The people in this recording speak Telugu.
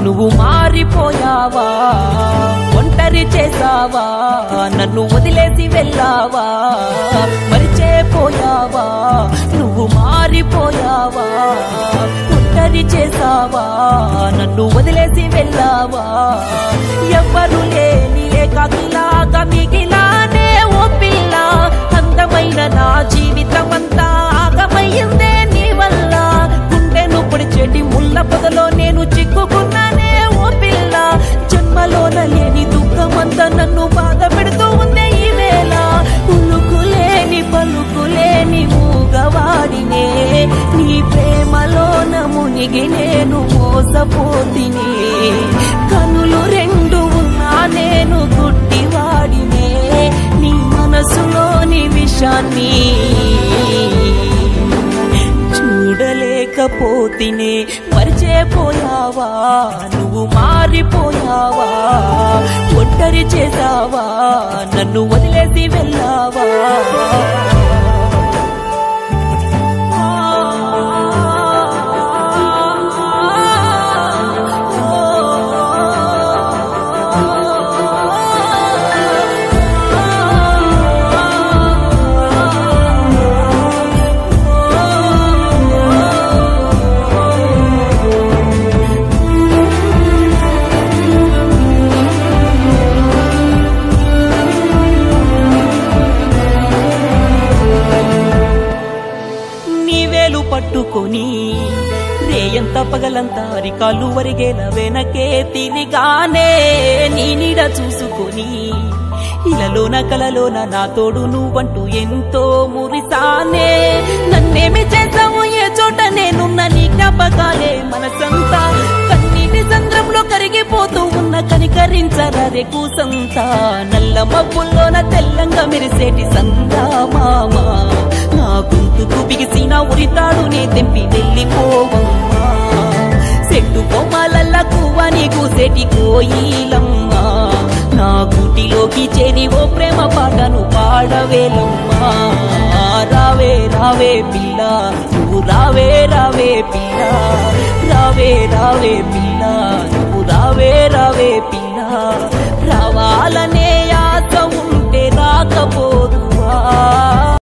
నువ్వు మారిపోయావా ఒంటరి చేసావా నన్ను వదిలేసి వెళ్ళావా మరిచేపోయావా నువ్వు మారిపోయావా ఒంటరి చేసావా నన్ను వదిలేసి వెళ్ళావా ఎవ్వరు లేని ఏకాకిలాగా మిగిలానే ఓ పిల్ల అందమైన నా జీవితం అంతా ఆగమయ్యిందే నీ వల్ల గుండెను పొడిచేటి ముళ్ళ పొదలో నేను చిక్కుకున్నానే ఓ పిల్ల జన్మలోన లేని దుఃఖమంతా నన్ను బాధ పెడుతూ ఉందే ఈ వేళ ఉలుకులేని పలుకులేని మూగవాడినే నీ ప్రేమలోన మునిగి నేను మోసపోతిని కనులు రెండు ఉన్నా నేను గుడ్డివాడినే నీ మనసులోని విషాన్ని చూడలేకపోతినే మరిచేపోయావా నువ్వు మారిపోయావా ఒంటరి చేసావా నన్ను వదిలేసి వెళ్ళావా పట్టుకొని రేయంత పగలంతా అరికాళ్ళు వరిగేల వెనకే తిరిగానే నీ నీడ చూసుకొని ఇలలోన కలలోన నా తోడు నువ్వంటూ ఎంతో మురిసానే నన్నేమి చేసావు ఏ చోట నేనున్న నీ జ్ఞాపకాలే మనసంతా కన్నీటి సంద్రంలో కరిగిపోతూ ఉన్న కనికరించరే కూసంతా నల్ల మబ్బుల్లోన తెల్లంగా మెరిసేటి సంతా మామా నా గొంతుకు బిగిసిన ఉరితాడు నే తెంపి వెళ్ళిపోవమ్మా చెట్టు కొమ్మలల్లా కువ్వ నీకు సెటి కోయిలమ్మా నా గుటిలోకి చేరి ఓ ప్రేమ పాటను పాడవేలమ్మా రావే రావే పిల్ల నువ్వు రావే రావే పిల్ల రావే రావే పిల్ల నువ్వు రావే రావే పిల్ల